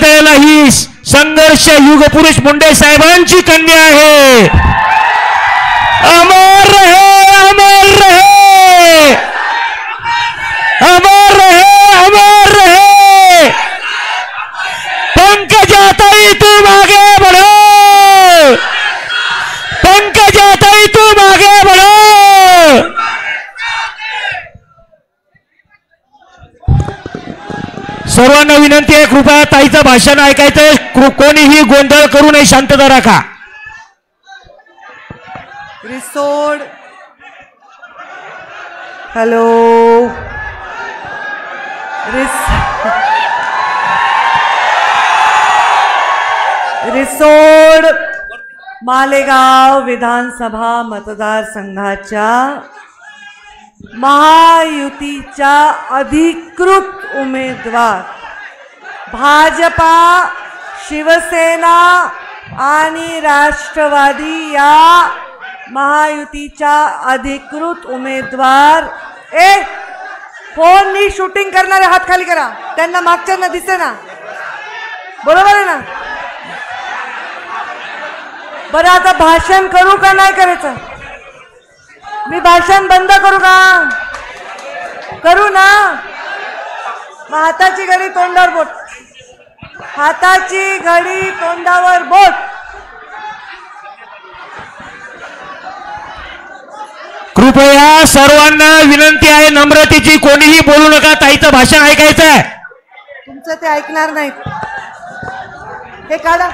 नर्मदेला ही संघर्ष युग पुरुष मुंडे साहेबांची कन्या आहे। अमर रहे, अमर रहे, अमर रहे, अमर रहे। पंकजाताई तुम आगे बढ़ो, पंकजाताई तुम आगे बढ़ो। सर्वांना विनंती आहे, कृपया ताईचं भाषण ऐकायचं, कोणीही गोंधळ करू नये, शांतता राखा। रिसोड, हॅलो, रिसोड मालेगाव विधानसभा मतदारसंघाच्या महायुतीच्या अधिकृत उमेदवार भाजपा, शिवसेना आणि राष्ट्रवादी या महायुतीच्या अधिकृत उमेदवार फोननी शूटिंग करणारे हात खाली करा, त्यांना मागच्यांना दिसे ना, बरोबर आहे ना? बरं, आता भाषण करू का नाही करायचं? मी भाषण बंद करू का? करू ना? मग हाताची घडी तोंडावर बोट, हाताची घडी तोंडावर बोट। कृपया सर्वांना विनंती आहे, नम्रतेची, कोणीही बोलू नका, ताईचं भाषण ऐकायचं आहे। तुमचं ते ऐकणार नाहीत, हे काढा।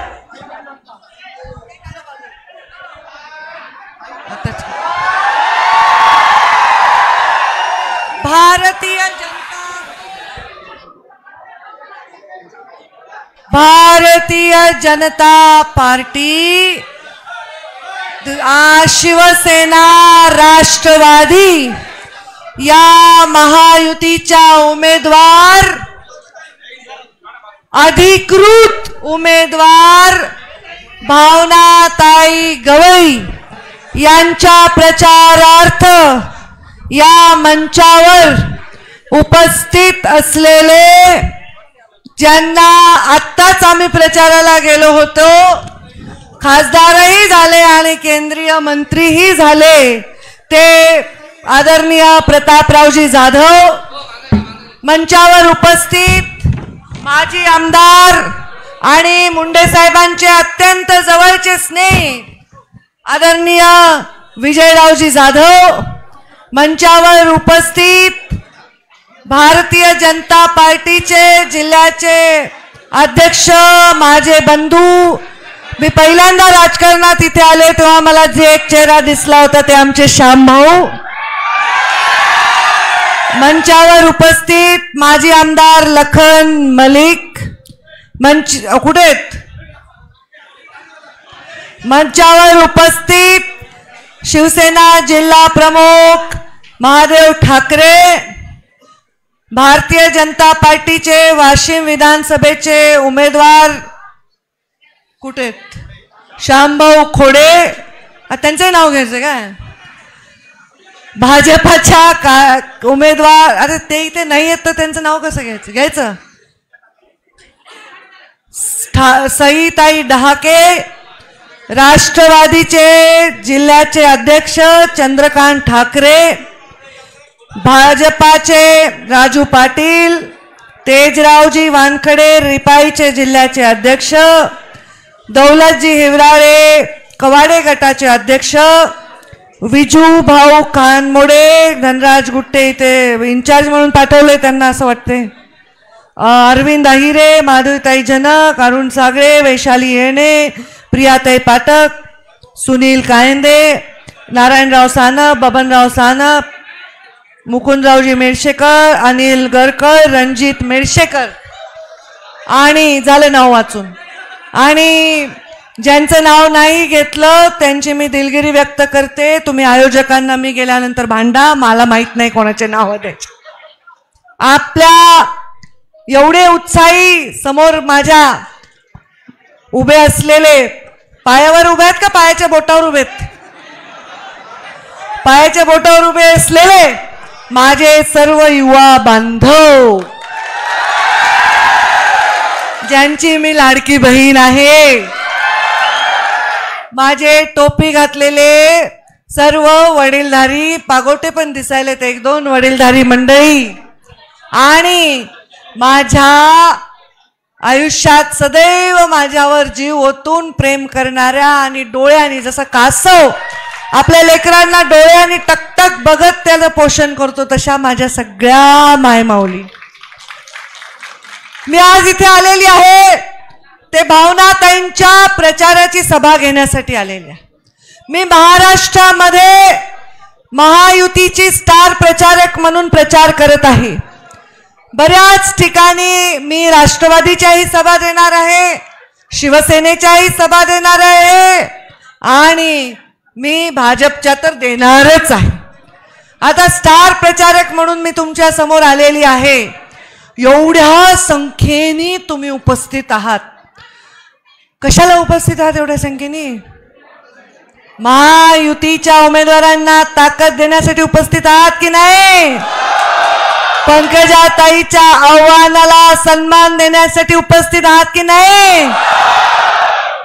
भारतीय जनता पार्टी, शिवसेना, राष्ट्रवादी या महायुतीच्या उमेदवार, अधिकृत उमेदवार भावनाताई गवई यांच्या प्रचारार्थ या मंचावर उपस्थित असलेले, ज्यांना आत्ताच आम्ही प्रचाराला गेलो होतो, खासदारही झाले आणि केंद्रीय मंत्रीही झाले, ते आदरणीय प्रतापरावजी जाधव, मंचावर उपस्थित माजी आमदार आणि मुंडे साहेबांचे अत्यंत जवळचे स्नेही आदरणीय विजयरावजी जाधव, मंचावर उपस्थित भारतीय जनता पार्टीचे जिल्ह्याचे अध्यक्ष, माझे बंधू, मी पहिल्यांदा राजकारणात इथे आले तेव्हा मला जे एक चेहरा दिसला होता ते आमचे श्याम भाऊ, मंचावर उपस्थित माजी आमदार लखन मलिक, कुठे आहेत? मंचावर उपस्थित शिवसेना जिल्हा प्रमुख महादेव ठाकरे, भारतीय जनता पार्टीचे वाशिम विधानसभेचे उमेदवार कुठे आहेत? श्यामभाऊ खोडे, त्यांचं नाव घ्यायचं काय? भाजपाच्या उमेदवार, अरे ते इथे नाही येत तर त्यांचं नाव कसं घ्यायचं? सईताई डहाके, राष्ट्रवादीचे जिल्ह्याचे अध्यक्ष चंद्रकांत ठाकरे, भाजपाचे राजू पाटील, तेजरावजी वानखडे रिपाईचे जिल्ह्याचे अध्यक्ष, दौलतजी हिवराळे कवाडे गटाचे अध्यक्ष, विजू भाऊ कानमोडे, धनराज गुट्टे इथे इन्चार्ज म्हणून पाठवले त्यांना असं वाटते, अरविंद अहिरे, माधुरीताई जनक, अरुण सागळे, वैशाली येणे, प्रियाताई पाठक, सुनील कायंदे, नारायणराव सानप, बबनराव सानप, मुकुंदरावजी मेडशेकर, अनिल गरकर, रणजित मेडशेकर, आणि झालं नाव वाचून, आणि ज्यांचं नाव नाही घेतलं त्यांची मी दिलगिरी व्यक्त करते। तुम्ही आयोजकांना मी गेल्यानंतर भांडा, मला माहित नाही कोणाचे नाव द्यायचे। आपल्या एवढे उत्साही समोर माझ्या उभे असलेले, पायावर उभे आहेत का पायाच्या बोटावर उभे आहेत? पायाच्या बोटावर उभे असलेले माझे सर्व युवा बांधव, ज्यांची मी लाडकी बहीण आहे, माझे टोपी घातलेले सर्व वडीलधारी, पागोटे पण दिसायलेत एक दोन वडीलधारी मंडळी, आणि माझ्या आयुष्यात सदैव माझ्यावर जीव ओतून प्रेम करणाऱ्या आणि डोळ्यांनी, जसं कासव आपल्या लेकरांना डोळ्यांनी टकटक बघत त्याचं पोषण करतो, तशा माझ्या सगळ्या मायमाऊली. मी आज इथे आलेली आहे ते भावनाताईंच्या प्रचाराची सभा घेण्यासाठी आलेली आहे. मी महाराष्ट्रामध्ये महायुतीची स्टार प्रचारक म्हणून प्रचार करत आहे. बऱ्याच ठिकाणी मी राष्ट्रवादीच्याही सभा देणार आहे, शिवसेनेच्याही सभा देणार आहे, आणि मी भाजपच्या तर देणारच आहे. आता स्टार प्रचारक म्हणून मी तुमच्या समोर आलेली आहे. एवढ्या संख्येने तुम्ही उपस्थित आहात. कशाला उपस्थित आहात एवढ्या संख्येने? महायुतीच्या उमेदवारांना ताकद देण्यासाठी उपस्थित आहात की नाही? पंकजाताईच्या आव्हानाला सन्मान देण्यासाठी उपस्थित आहात की नाही?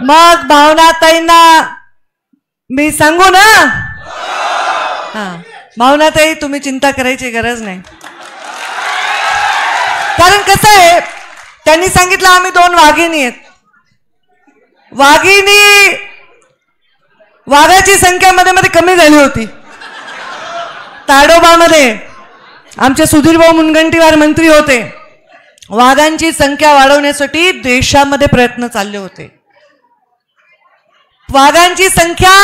मग भावनाताईंना मी सांगू ना? भावनाताई, तुम्ही चिंता करायची गरज नाही. कारण कसं आहे, त्यांनी सांगितलं आम्ही 2 वाघिणी आहेत. वाघाची संख्या मध्ये मध्ये कमी झाली होती. ताडोबामध्ये आमचे सुधीरभाऊ मुनगंटीवार मंत्री होते. वाघांची संख्या वाढवण्यासाठी देशामध्ये प्रयत्न चालले होते. वाघांची संख्या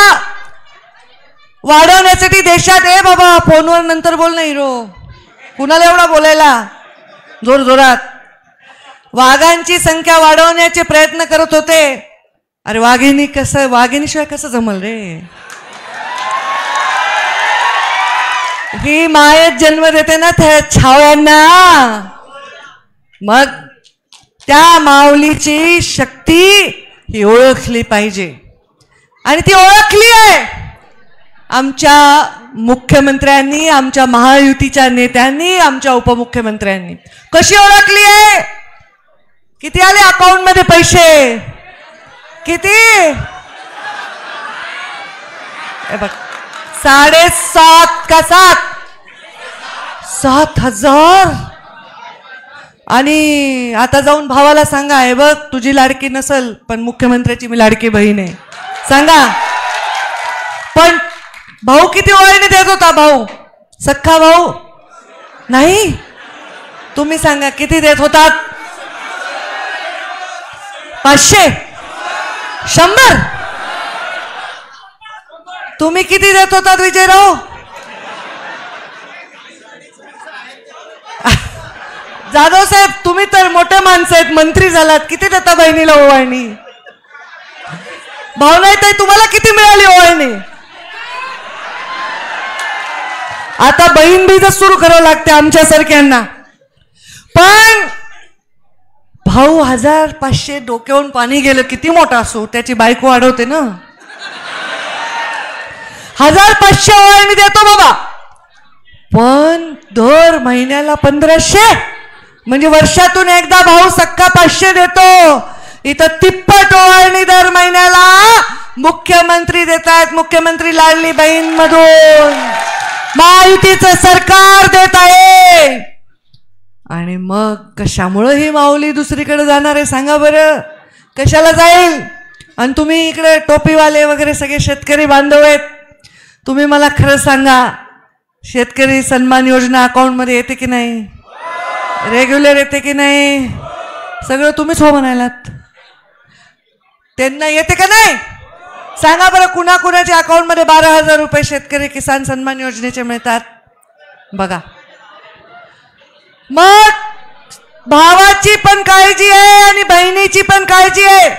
वाढवण्यासाठी देशात, ए बाबा फोनवर नंतर बोल ना हिरो, कुणाला एवढा बोलायला जोर जोरात, वाघांची संख्या वाढवण्याचे प्रयत्न करत होते. अरे वाघिणीशिवाय कसं जमल रे? ही मायेत जन्म देते ना त्या छाव्यांना. मग त्या माऊलीची शक्ती ही ओळखली पाहिजे, आणि ती ओळखली आहे आमच्या मुख्यमंत्र्यांनी, आमच्या महायुतीच्या नेत्यांनी, आमच्या उपमुख्यमंत्र्यांनी. कशी ओळखली आहे? किती आले अकाउंट मध्ये पैसे? किती? बघ, 7.5 का 7,000. आणि आता जाऊन भावाला सांगा, हे बघ तुझी लाडकी नसल पण मुख्यमंत्र्याची मी लाडकी बहीण आहे, सांगा. पण भाऊ किती ओळखीने देत होता? भाऊ, सख्खा भाऊ नाही? तुम्ही सांगा किती देत होतात? 500? 100? तुम्ही किती देत होतात विजयराव? जाधव साहेब, तुम्ही तर मोठे माणसं आहेत, मंत्री झालात, किती देता बहिणीला ओवाळणी? भावनाताई, तुम्हाला किती मिळाली ओवाळणी? आता बहीण बीजच सुरू करावं लागते आमच्यासारख्यांना. पण भाऊ 1,500 डोक्यावरून पाणी गेलं, किती मोठा असो, त्याची बायको अडवते ना. 1,500 ओवाळणी देतो बाबा, पण दर महिन्याला 1,500, म्हणजे वर्षातून एकदा भाऊ सख्खा 500 देतो. इथं तिप्पट ओवाळणी दर महिन्याला मुख्यमंत्री देत आहेत. मुख्यमंत्री लाडली बहीण मधून महायुतीचं सरकार देत आहे. आणि मग कशामुळे ही माऊली दुसरीकडे जाणार आहे सांगा बरं? कशाला जाईल? आणि तुम्ही इकडे टोपीवाले वगैरे सगळे शेतकरी बांधव आहेत, तुम्ही मला खरं सांगा, शेतकरी सन्मान योजना अकाउंटमध्ये येते की नाही? रेग्युलर येते की नाही? सगळं तुम्हीच हो म्हणालात. त्यांना येते का नाही सांगा बरं? कुणाकुणाच्या अकाउंटमध्ये 12,000 रुपये शेतकरी किसान सन्मान योजनेचे मिळतात बघा. मग भावाची पण काळजी आहे आणि बहिणीची पण काळजी आहे.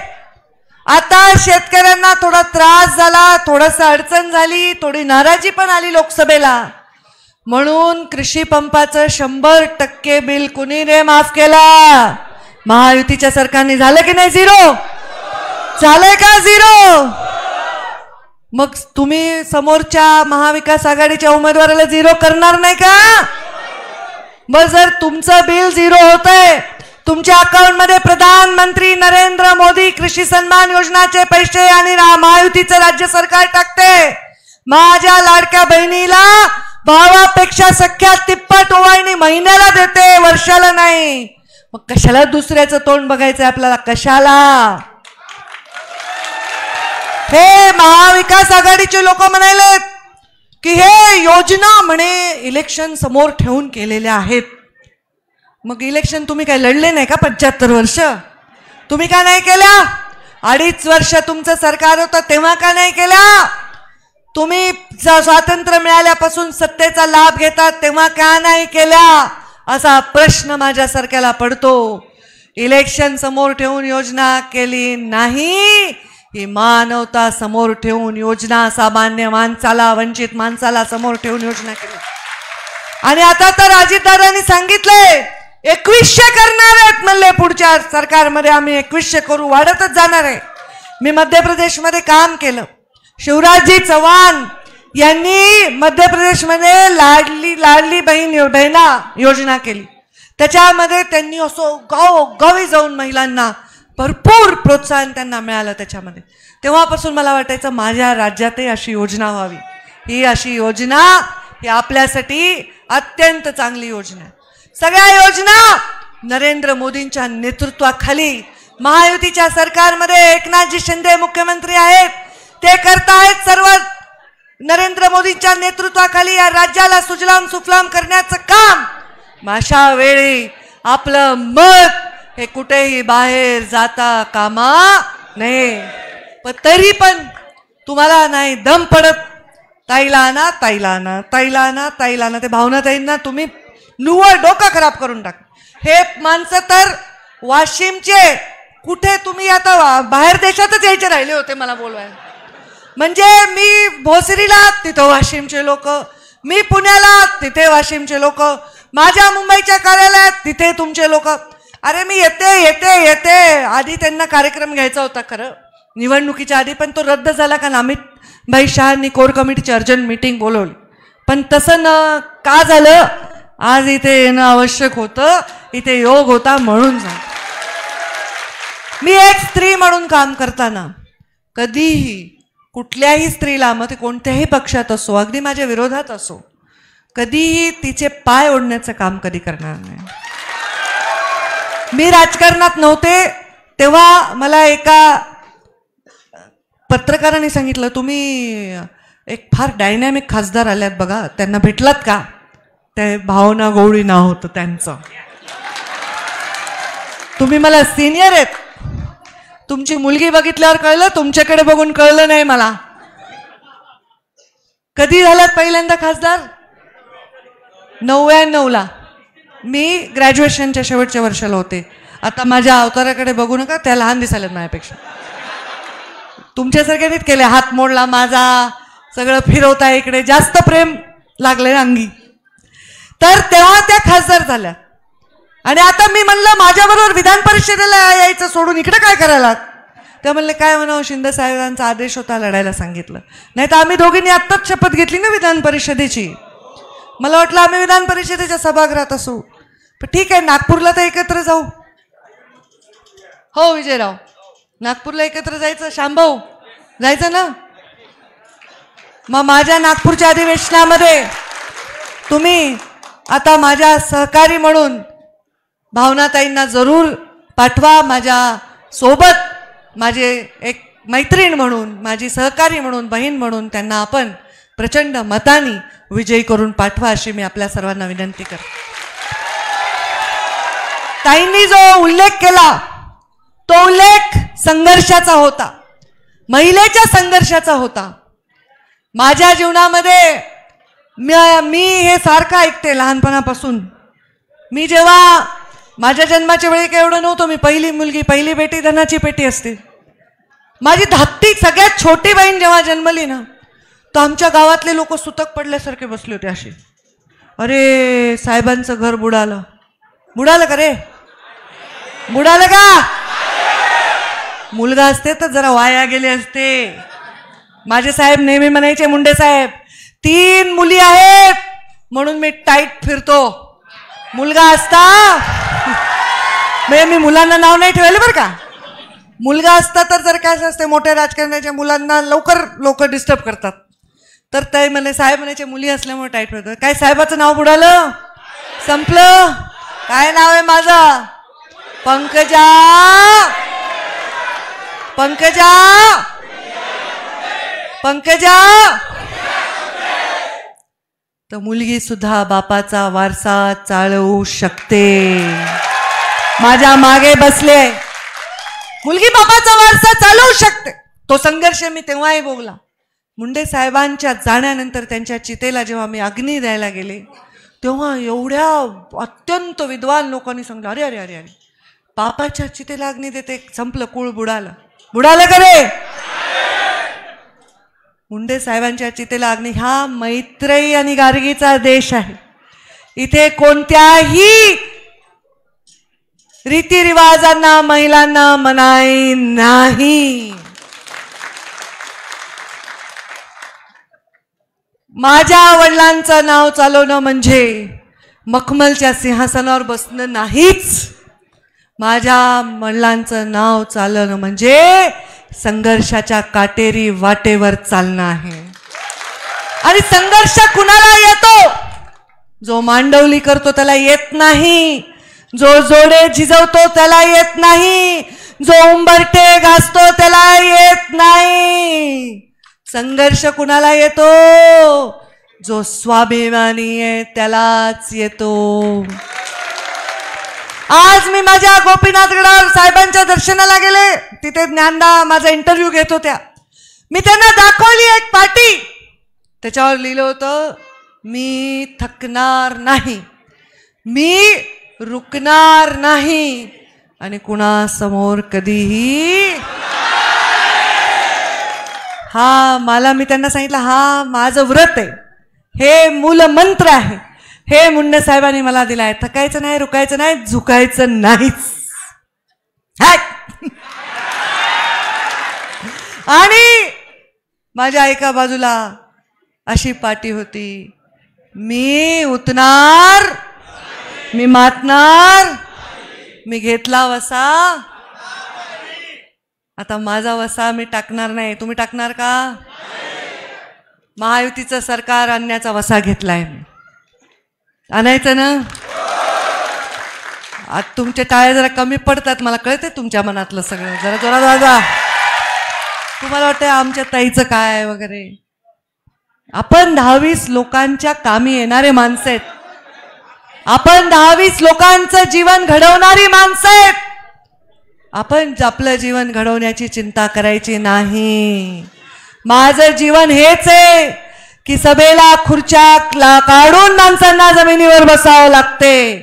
आता शेतकऱ्यांना थोडा त्रास झाला, थोडंसं अडचण झाली, थोडी नाराजी पण आली लोकसभेला, म्हणून कृषी पंपाचं 100% बिल कुणी रे माफ केला? महायुतीच्या सरकारने. झालं की नाही? 0 झालंय का? 0. मग तुम्ही समोरच्या महाविकास आघाडीच्या उमेदवाराला 0 करणार नाही का? मग जर तुमचं बिल 0 होतंय तुमच्या अकाउंटमध्ये प्रधानमंत्री नरेंद्र मोदी कृषी सन्मान योजनाचे पैसे आणि महायुतीचं राज्य सरकार टाकते। माझ्या लाडक्या बहिणीला भावापेक्षा सख्या तिप्पट ओवाळणी महिन्याला देते, वर्षाला नाही। मग कशाला दुसऱ्याचं तोंड बघायचं आपल्याला? कशाला? हे महाविकास आघाडीचे लोक म्हणाले की हे योजना म्हणे इलेक्शन समोर ठेवून केलेल्या आहेत। मग इलेक्शन तुम्ही काय लढले नाही का? 75 वर्ष तुम्ही का नाही केल्या? 2.5 वर्ष तुमचं सरकार होतं तेव्हा का नाही केल्या? तुम्ही स्वातंत्र्य मिळाल्यापासून सत्तेचा लाभ घेतात तेव्हा का नाही केल्या? असा प्रश्न माझ्यासारख्याला पडतो। इलेक्शन समोर ठेवून योजना केली नाही, ही मानवता समोर ठेवून योजना, सामान्य माणसाला, वंचित माणसाला समोर ठेवून योजना केली। आणि आता तर अजितदादांनी सांगितलंय 2100 करणार आहेत म्हणले, पुढच्या सरकारमध्ये आम्ही 2100 करू, वाढतच जाणार आहे। मी मध्य प्रदेशमध्ये काम केलं। शिवराजजी चौहान यांनी मध्य प्रदेशमध्ये लाडली बहिणा योजना केली। त्याच्यामध्ये त्यांनी असं गावी जाऊन महिलांना भरपूर प्रोत्साहन त्यांना मिळालं त्याच्यामध्ये। तेव्हापासून मला वाटायचं माझ्या राज्यातही अशी योजना व्हावी। ही अशी योजना ही आपल्यासाठी अत्यंत चांगली योजना आहे। सगळ्या योजना नरेंद्र मोदींच्या नेतृत्वाखाली महायुतीच्या सरकारमध्ये एकनाथजी शिंदे मुख्यमंत्री आहेत, ते करतायत सर्व नरेंद्र मोदींच्या नेतृत्वाखाली या राज्याला सुजलाम सुफलाम करण्याचं काम। अशा वेळी आपलं मत हे कुठेही बाहेर जाता कामा नये। पण तरी पण तुम्हाला नाही दम पडत, ताईला आणा, ताईला आणा, ताईला आणा, ताईला आणा, ते भावनाताईंना तुम्ही निव्वळ डोकं खराब करून टाक। हे माणसं तर वाशिमचे कुठे तुम्ही आता बाहेर देशातच यायचे राहिले होते मला बोलवायला। म्हणजे मी भोसरीला तिथं वाशिमचे लोक, मी पुण्याला तिथे वाशिमचे लोक, माझ्या मुंबईच्या कार्यालयात तिथे तुमचे लोक। अरे मी येते आधी त्यांना कार्यक्रम घ्यायचा होता खरं निवडणुकीच्या आधी, पण तो रद्द झाला कारण अमित भाई शहांनी कोर कमिटीची अर्जंट मीटिंग बोलवली। पण तसं न का झालं, आज इथे येणं आवश्यक होतं, इथे योग होता म्हणून झालं। मी एक स्त्री म्हणून काम करताना कधीही कुठल्याही स्त्रीला, मग ते कोणत्याही पक्षात असो, अगदी माझ्या विरोधात असो, कधीही तिचे पाय ओढण्याचं काम कधी करणार नाही। मी राजकारणात नव्हते तेव्हा मला एका पत्रकाराने सांगितलं, तुम्ही एक फार डायनॅमिक खासदार आल्यात बघा, त्यांना भेटलात का? ते भावना गवळी नाव होतं त्यांचं। तुम्ही मला सिनियर आहेत, तुमची मुलगी बघितल्यावर कळलं, तुमच्याकडे बघून कळलं नाही मला। कधी झालात पहिल्यांदा खासदार? 99ला मी ग्रॅज्युएशनच्या शेवटच्या वर्षाला होते। आता माझ्या अवताराकडे बघू नका, त्या लहान दिसायला माझ्यापेक्षा। तुमच्यासारख्यानेच केले, हात मोडला माझा, सगळं फिरवता इकडे, जास्त प्रेम लागले अंगी। तर तेव्हा त्या खासदार झाल्या। आणि आता मी म्हणलं माझ्याबरोबर विधान परिषदेला यायचं सोडून इकडे काय करायला? ते म्हणले काय म्हणावं, शिंदे साहेबांचा आदेश होता, लढायला सांगितलं। नाही तर आम्ही दोघींनी आत्ताच शपथ घेतली ना विधान परिषदेची। मला वाटलं आम्ही विधान परिषदेच्या सभागृहात असू, पण ठीक आहे नागपूरला तर एकत्र जाऊ। हो विजयराव, नागपूरला एकत्र जायचं, श्यामभाऊ जायचं ना? मग माझ्या नागपूरच्या अधिवेशनामध्ये तुम्ही आता माझ्या सहकारी म्हणून भावनाताईंना जरूर पाठवा, माझ्या सोबत माझे एक मैत्रीण म्हणून, माझी सहकारी म्हणून, बहीण म्हणून त्यांना आपण प्रचंड मतांनी विजयी करून पाठवा अशी मी आपल्या सर्वांना विनंती करते। ताईंनी जो उल्लेख केला तो उल्लेख संघर्षाचा होता, महिलेच्या संघर्षाचा होता। माझ्या जीवनामध्ये मी हे सारखं ऐकते लहानपणापासून। मी जेव्हा माझ्या जन्माच्या वेळी काही एवढं नव्हतं, मी पहिली मुलगी, पहिली बेटी धनाची पेटी असते। माझी धाकटी सगळ्यात छोटी बहीण जेव्हा जन्मली ना, तर आमच्या गावातले लोक सुतक पडल्यासारखे बसले होते असे, अरे साहेबांचं घर बुडालं। बुडालं का रे? बुडालं का? मुलगा असते तर जरा वाया गेले असते। माझे साहेब नेहमी म्हणायचे, मुंडे साहेब 3 मुली आहेत म्हणून मी टाईट फिरतो, मुलगा असता म्हणजे मी मुलांना नाव नाही ठेवले बरं का. मुलगा असता तर जर काय असते, मोठ्या राजकारण्याच्या मुलांना लवकर लोक डिस्टर्ब करतात, तर ते म्हणे साहेब म्हणायचे, मुली असल्यामुळे टाईट होतं. काय साहेबाचं नाव बुडालं, संपलं. काय नाव आहे माझं, पंकजा. पंकजा पंकजा. तर मुलगी सुद्धा बापाचा वारसा चालवू शकते. माझ्या मागे बसले, मुलगी बापाचा वारसा चालवू शकते. तो संघर्ष मी तेव्हाही भोगला. मुंडे साहेबांच्या जाण्यानंतर त्यांच्या चितेला जेव्हा मी अग्नी द्यायला गेले, तेव्हा एवढ्या अत्यंत विद्वान लोकांनी सांगितलं, अरे अरे अरे अरे, बापाच्या चितेला अग्नी देते, संपलं, कुळ बुडालं. बुडालं का रे. मुंडे साहेबांच्या चितेला अग्नी. हा मैत्रेयी आणि गार्गीचा देश आहे. इथे कोणत्याही रीतिरिवाजांना महिलांना मनाई नाही. माझ्या वडिलांचं नाव चालवणं म्हणजे मखमलच्या सिंहासनावर बसणं नाहीच. माझ्या वडिलांचं नाव चालवणं म्हणजे संघर्षाच्या काटेरी वाटेवर चालणं आहे. आणि संघर्ष कुणाला येतो, जो मांडवली करतो त्याला येत नाही, जो जोडे झिजवतो त्याला येत नाही, जो उंबरठे घासतो त्याला येत नाही. संघर्ष कुणाला येतो, जो स्वाभिमानी आहे त्यालाच येतो. आज मी माझ्या गोपीनाथ गडावर साहेबांच्या दर्शनाला गेले. तिथे ज्ञानदा माझा इंटरव्ह्यू घेत होत्या. मी त्यांना दाखवली एक पाटी, त्याच्यावर लिहिलं होतं, मी थकणार नाही, मी रुकणार नाही आणि कुणासमोर कधीही. मी त्यांना सांगितलं, हा माझं व्रत आहे, हे मूलमंत्र आहे, हे मुंडे साहेबांनी मला दिलाय. थकायचं नाही, रुकायचं नाही, झुकायचं नाहीच. आणि माझ्या एका बाजूला अशी पाटी होती, मी उतणार, मी मातणार, मी घेतला वसा, आता माझा वसा मी टाकणार नाही. तुम्ही टाकणार का. महायुतीचं सरकार आणण्याचा वसा घेतलाय, आणायचं ना. आज तुमचे टाळे जरा कमी पडतात, मला कळते तुमच्या मनातलं सगळं. जरा जोरात जा. तुम्हाला वाटतं आमच्या ताईचं काय वगैरे. आपण 10-20 लोकांच्या कामी येणारे माणसं आहेत. आपण 10-20 लोकांचं जीवन घडवणारी माणसं आहेत. आपण आपलं जीवन घडवण्याची चिंता करायची नाही. माझं जीवन हेच आहे की सभेला खुर्च्या काढून माणसांना जमिनीवर बसावं लागते.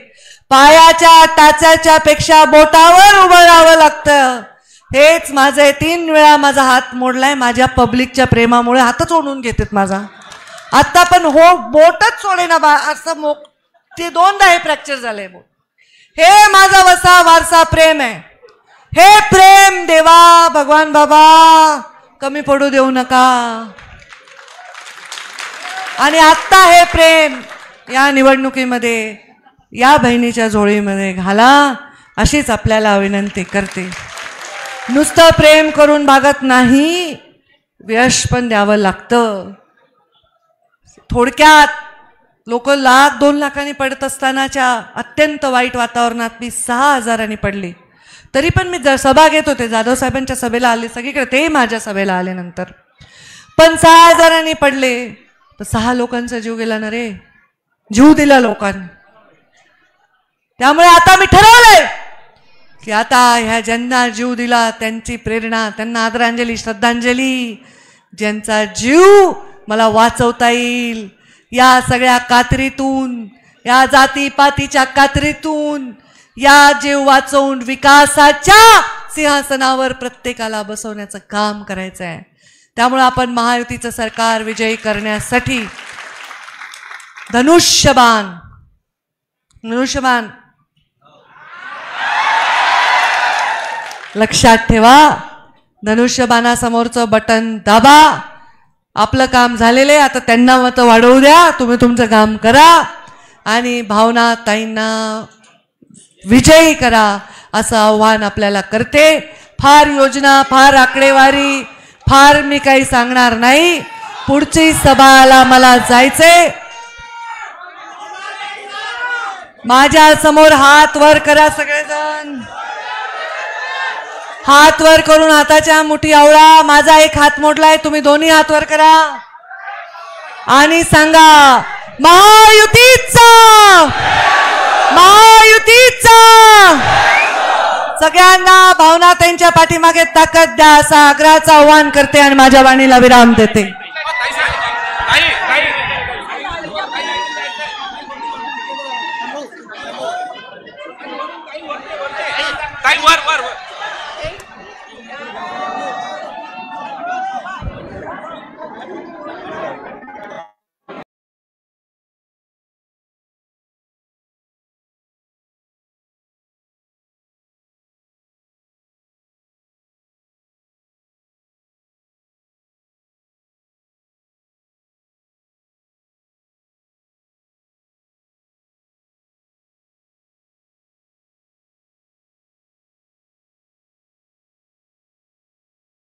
पायाच्या टाचाच्या पेक्षा बोटावर उभं राहावं लागतं. हेच माझं. 3 वेळा माझा हात मोडलाय. माझ्या पब्लिकच्या प्रेमामुळे हातच ओढून घेतात माझा. आता पण बोटच सोडे ना असं ते 2दा हे फ्रॅक्चर झालंय बोट. हे माझा वसा वारसा प्रेम आहे. हे प्रेम देवा भगवान बाबा कमी पडू देऊ नका. आणि आता हे प्रेम या निवडणुकीमध्ये या बहिणीच्या झोळीमध्ये घाला, अशीच आपल्याला विनंती करते. नुसतं प्रेम करून भागत नाही, यश पण द्यावं लागतं. थोडक्यात लोक 1,00,000-2 लाखांनी पडत असतानाच्या अत्यंत वाईट वातावरणात मी 6,000 पडले. तरी पण मी सभा घेत होते. जाधव साहेबांच्या सभेला आले सगळीकडे, ते माझ्या सभेला आले नंतर. पण 6,000 पडले तर 6 लोकांचा जीव गेला ना रे. जीव दिला लोकांनी. त्यामुळे आता मी ठरवलंय की आता ह्या ज्यांना जीव दिला त्यांची प्रेरणा, त्यांना आदरांजली, श्रद्धांजली, ज्यांचा जीव मला वाचवता येईल या सगळ्या कात्रीतून, या जातीपातीच्या कात्रीतून, या जीव वाचवून विकासाच्या सिंहासनावर प्रत्येकाला बसवण्याचं काम करायचं आहे. त्यामुळे आपण महायुतीचं सरकार विजयी करण्यासाठी धनुष्यबाण लक्षात ठेवा. धनुष्यबाणासमोरचं बटन दाबा. आपलं काम झालेलं आहे. आता त्यांना मतं वाढवू द्या. तुम्ही तुमचं काम करा आणि भावना ताईंना विजयी करा. असं आव्हान आपल्याला करते। फार योजना, फार आकडेवारी, फार मी काही सांगणार नाही। पुढची सभाला मला जायचंय। माझ्या समोर हात वर करा सगळेजण, हात वर करून हाताच्या मुठी आवळा। माझा एक हात मोडलाय, तुम्ही दोन्ही हात वर करा आणि सांगा महायुतीचा, महायुतीचा। सगळ्यांना भावना त्यांच्या पाठीमागे ताकद द्या असं आग्रहाचं आव्हान करते आणि माझ्या वाणीला विराम देते।